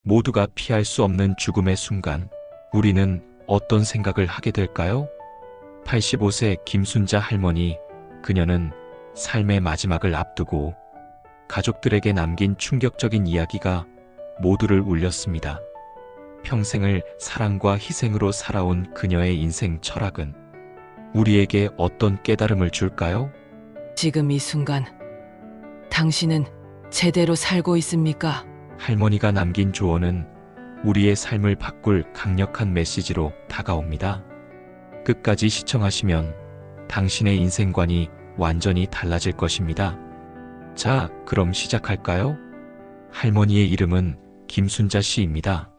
모두가 피할 수 없는 죽음의 순간, 우리는 어떤 생각을 하게 될까요? 85세 김순자 할머니, 그녀는 삶의 마지막을 앞두고 가족들에게 남긴 충격적인 이야기가 모두를 울렸습니다. 평생을 사랑과 희생으로 살아온 그녀의 인생 철학은 우리에게 어떤 깨달음을 줄까요? 지금 이 순간, 당신은 제대로 살고 있습니까? 할머니가 남긴 조언은 우리의 삶을 바꿀 강력한 메시지로 다가옵니다. 끝까지 시청하시면 당신의 인생관이 완전히 달라질 것입니다. 자, 그럼 시작할까요? 할머니의 이름은 김순자 씨입니다.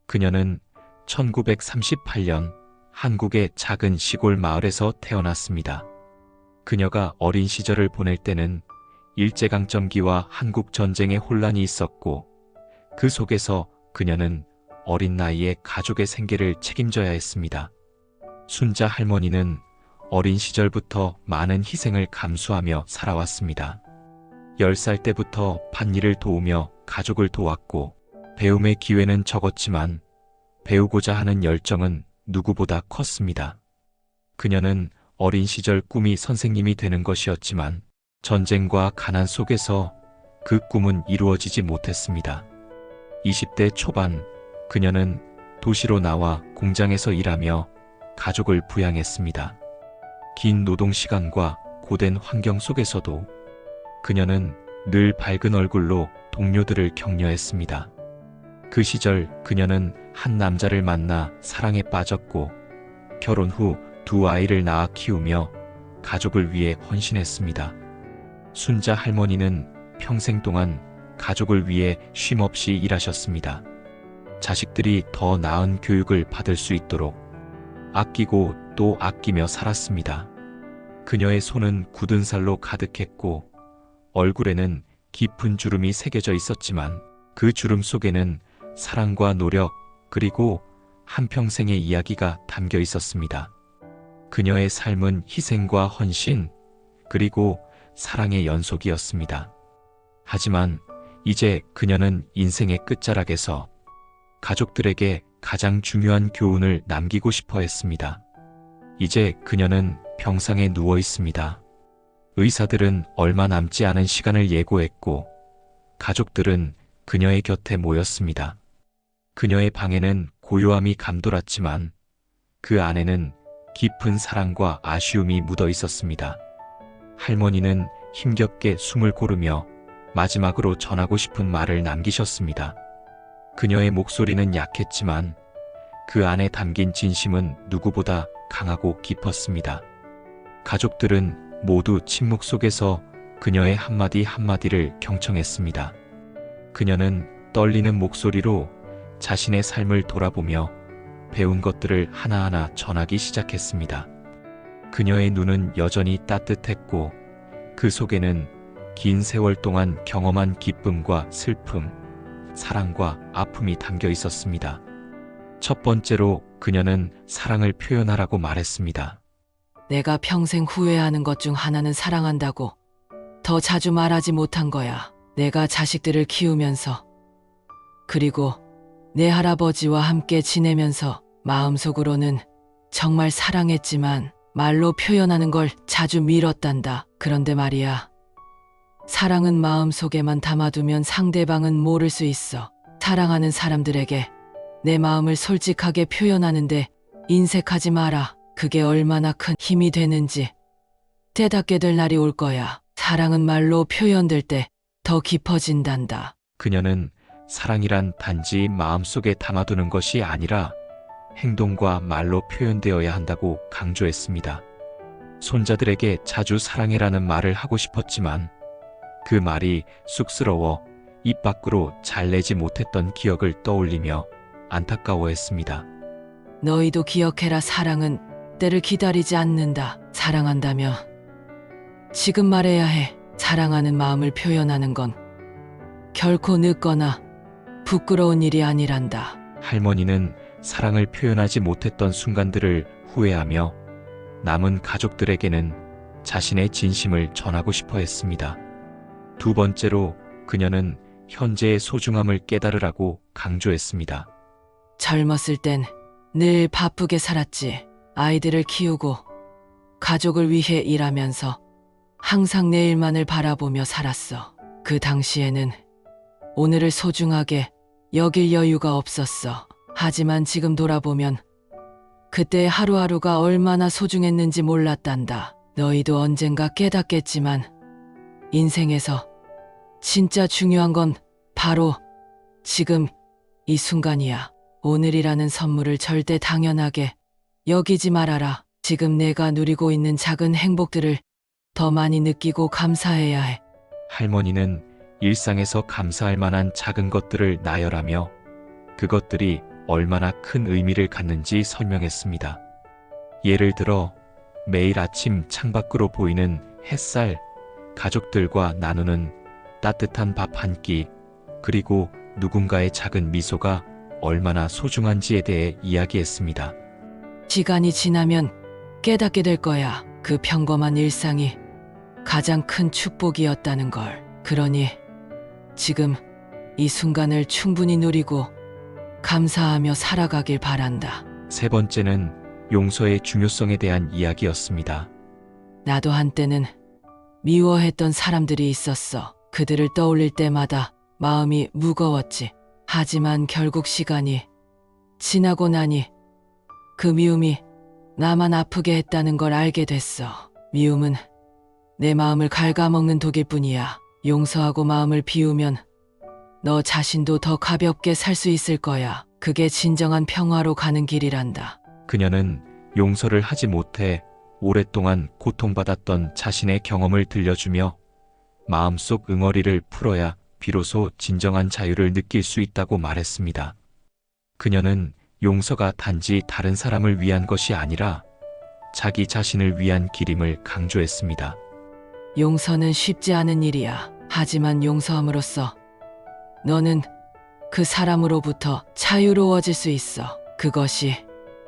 그녀는 1938년 한국의 작은 시골 마을에서 태어났습니다. 그녀가 어린 시절을 보낼 때는 일제강점기와 한국 전쟁의 혼란이 있었고, 그 속에서 그녀는 어린 나이에 가족의 생계를 책임져야 했습니다. 순자 할머니는 어린 시절부터 많은 희생을 감수하며 살아왔습니다. 10살 때부터 밭일을 도우며 가족을 도왔고, 배움의 기회는 적었지만 배우고자 하는 열정은 누구보다 컸습니다. 그녀는 어린 시절 꿈이 선생님이 되는 것이었지만 전쟁과 가난 속에서 그 꿈은 이루어지지 못했습니다. 20대 초반, 그녀는 도시로 나와 공장에서 일하며 가족을 부양했습니다. 긴 노동 시간과 고된 환경 속에서도 그녀는 늘 밝은 얼굴로 동료들을 격려했습니다. 그 시절 그녀는 한 남자를 만나 사랑에 빠졌고, 결혼 후 2아이를 낳아 키우며 가족을 위해 헌신했습니다. 순자 할머니는 평생 동안 가족을 위해 쉼없이 일하셨습니다. 자식들이 더 나은 교육을 받을 수 있도록 아끼고 또 아끼며 살았습니다. 그녀의 손은 굳은 살로 가득했고, 얼굴에는 깊은 주름이 새겨져 있었지만 그 주름 속에는 사랑과 노력, 그리고 한평생의 이야기가 담겨 있었습니다. 그녀의 삶은 희생과 헌신, 그리고 사랑의 연속이었습니다. 하지만 이제 그녀는 인생의 끝자락에서 가족들에게 가장 중요한 교훈을 남기고 싶어 했습니다. 이제 그녀는 병상에 누워 있습니다. 의사들은 얼마 남지 않은 시간을 예고했고, 가족들은 그녀의 곁에 모였습니다. 그녀의 방에는 고요함이 감돌았지만 그 안에는 깊은 사랑과 아쉬움이 묻어 있었습니다. 할머니는 힘겹게 숨을 고르며 마지막으로 전하고 싶은 말을 남기셨습니다. 그녀의 목소리는 약했지만 그 안에 담긴 진심은 누구보다 강하고 깊었습니다. 가족들은 모두 침묵 속에서 그녀의 한마디 한마디를 경청했습니다. 그녀는 떨리는 목소리로 자신의 삶을 돌아보며 배운 것들을 하나하나 전하기 시작했습니다. 그녀의 눈은 여전히 따뜻했고, 그 속에는 긴 세월 동안 경험한 기쁨과 슬픔, 사랑과 아픔이 담겨 있었습니다. 첫 번째로 그녀는 사랑을 표현하라고 말했습니다. 내가 평생 후회하는 것 중 하나는 사랑한다고 더 자주 말하지 못한 거야. 내가 자식들을 키우면서, 그리고 내 할아버지와 함께 지내면서 마음속으로는 정말 사랑했지만 말로 표현하는 걸 자주 미뤘단다. 그런데 말이야, 사랑은 마음속에만 담아두면 상대방은 모를 수 있어. 사랑하는 사람들에게 내 마음을 솔직하게 표현하는데 인색하지 마라. 그게 얼마나 큰 힘이 되는지 깨닫게 될 날이 올 거야. 사랑은 말로 표현될 때 더 깊어진단다. 그녀는 사랑이란 단지 마음속에 담아두는 것이 아니라 행동과 말로 표현되어야 한다고 강조했습니다. 손자들에게 자주 사랑해라는 말을 하고 싶었지만 그 말이 쑥스러워 입 밖으로 잘 내지 못했던 기억을 떠올리며 안타까워했습니다. 너희도 기억해라. 사랑은 때를 기다리지 않는다. 사랑한다며 지금 말해야 해. 사랑하는 마음을 표현하는 건 결코 늦거나 부끄러운 일이 아니란다. 할머니는 사랑을 표현하지 못했던 순간들을 후회하며 남은 가족들에게는 자신의 진심을 전하고 싶어 했습니다. 두 번째로 그녀는 현재의 소중함을 깨달으라고 강조했습니다. 젊었을 땐 늘 바쁘게 살았지. 아이들을 키우고 가족을 위해 일하면서 항상 내일만을 바라보며 살았어. 그 당시에는 오늘을 소중하게 여길 여유가 없었어. 하지만 지금 돌아보면 그때 하루하루가 얼마나 소중했는지 몰랐단다. 너희도 언젠가 깨닫겠지만 인생에서 진짜 중요한 건 바로 지금 이 순간이야. 오늘이라는 선물을 절대 당연하게 여기지 말아라. 지금 내가 누리고 있는 작은 행복들을 더 많이 느끼고 감사해야 해. 할머니는 일상에서 감사할 만한 작은 것들을 나열하며 그것들이 얼마나 큰 의미를 갖는지 설명했습니다. 예를 들어 매일 아침 창밖으로 보이는 햇살, 가족들과 나누는 따뜻한 밥 한 끼, 그리고 누군가의 작은 미소가 얼마나 소중한지에 대해 이야기했습니다. 시간이 지나면 깨닫게 될 거야. 그 평범한 일상이 가장 큰 축복이었다는 걸. 그러니 지금 이 순간을 충분히 누리고 감사하며 살아가길 바란다. 세 번째는 용서의 중요성에 대한 이야기였습니다. 나도 한때는 미워했던 사람들이 있었어. 그들을 떠올릴 때마다 마음이 무거웠지. 하지만 결국 시간이 지나고 나니 그 미움이 나만 아프게 했다는 걸 알게 됐어. 미움은 내 마음을 갉아먹는 독일 뿐이야. 용서하고 마음을 비우면 너 자신도 더 가볍게 살 수 있을 거야. 그게 진정한 평화로 가는 길이란다. 그녀는 용서를 하지 못해 오랫동안 고통받았던 자신의 경험을 들려주며 마음속 응어리를 풀어야 비로소 진정한 자유를 느낄 수 있다고 말했습니다. 그녀는 용서가 단지 다른 사람을 위한 것이 아니라 자기 자신을 위한 길임을 강조했습니다. 용서는 쉽지 않은 일이야. 하지만 용서함으로써 너는 그 사람으로부터 자유로워질 수 있어. 그것이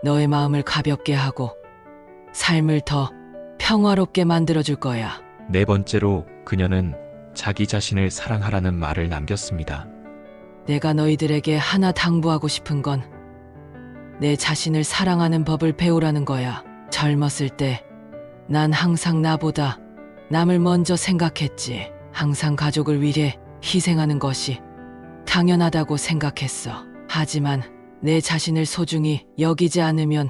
너의 마음을 가볍게 하고 삶을 더 평화롭게 만들어줄 거야. 네 번째로 그녀는 자기 자신을 사랑하라는 말을 남겼습니다. 내가 너희들에게 하나 당부하고 싶은 건 내 자신을 사랑하는 법을 배우라는 거야. 젊었을 때 난 항상 나보다 남을 먼저 생각했지. 항상 가족을 위해 희생하는 것이 당연하다고 생각했어. 하지만 내 자신을 소중히 여기지 않으면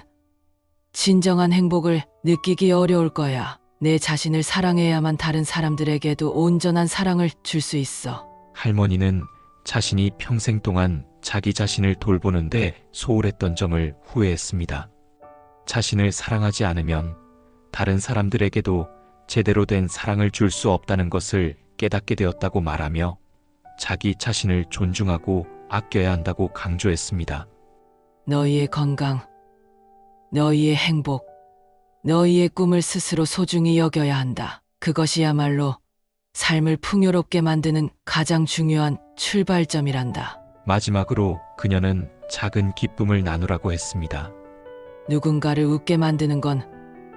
진정한 행복을 느끼기 어려울 거야. 내 자신을 사랑해야만 다른 사람들에게도 온전한 사랑을 줄 수 있어. 할머니는 자신이 평생 동안 자기 자신을 돌보는데 소홀했던 점을 후회했습니다. 자신을 사랑하지 않으면 다른 사람들에게도 제대로 된 사랑을 줄 수 없다는 것을 깨닫게 되었다고 말하며 자기 자신을 존중하고 아껴야 한다고 강조했습니다. 너희의 건강, 너희의 행복, 너희의 꿈을 스스로 소중히 여겨야 한다. 그것이야말로 삶을 풍요롭게 만드는 가장 중요한 출발점이란다. 마지막으로 그녀는 작은 기쁨을 나누라고 했습니다. 누군가를 웃게 만드는 건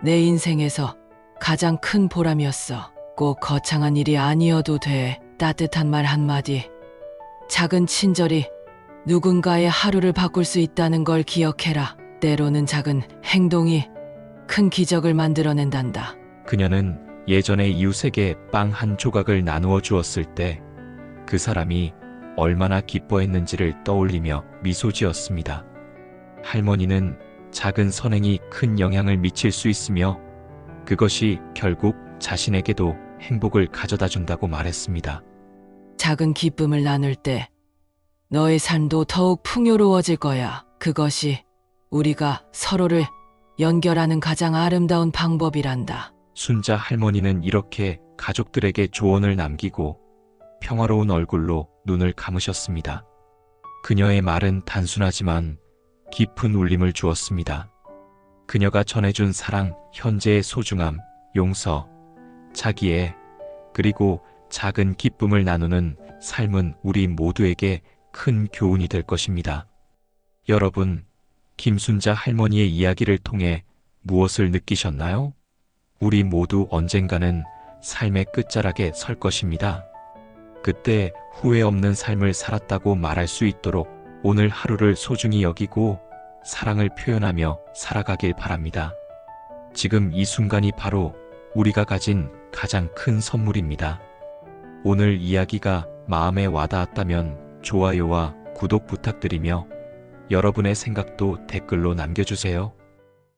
내 인생에서 가장 큰 보람이었어. 꼭 거창한 일이 아니어도 돼. 따뜻한 말 한마디, 작은 친절이 누군가의 하루를 바꿀 수 있다는 걸 기억해라. 때로는 작은 행동이 큰 기적을 만들어낸단다. 그녀는 예전에 이웃에게 빵 한 조각을 나누어 주었을 때 그 사람이 얼마나 기뻐했는지를 떠올리며 미소 지었습니다. 할머니는 작은 선행이 큰 영향을 미칠 수 있으며 그것이 결국 자신에게도 행복을 가져다 준다고 말했습니다. 작은 기쁨을 나눌 때 너의 삶도 더욱 풍요로워질 거야. 그것이 우리가 서로를 연결하는 가장 아름다운 방법이란다. 순자 할머니는 이렇게 가족들에게 조언을 남기고 평화로운 얼굴로 눈을 감으셨습니다. 그녀의 말은 단순하지만 깊은 울림을 주었습니다. 그녀가 전해준 사랑, 현재의 소중함, 용서, 자기애, 그리고 작은 기쁨을 나누는 삶은 우리 모두에게 큰 교훈이 될 것입니다. 여러분, 김순자 할머니의 이야기를 통해 무엇을 느끼셨나요? 우리 모두 언젠가는 삶의 끝자락에 설 것입니다. 그때 후회 없는 삶을 살았다고 말할 수 있도록 오늘 하루를 소중히 여기고 사랑을 표현하며 살아가길 바랍니다. 지금 이 순간이 바로 우리가 가진 가장 큰 선물입니다. 오늘 이야기가 마음에 와닿았다면 좋아요와 구독 부탁드리며 여러분의 생각도 댓글로 남겨주세요.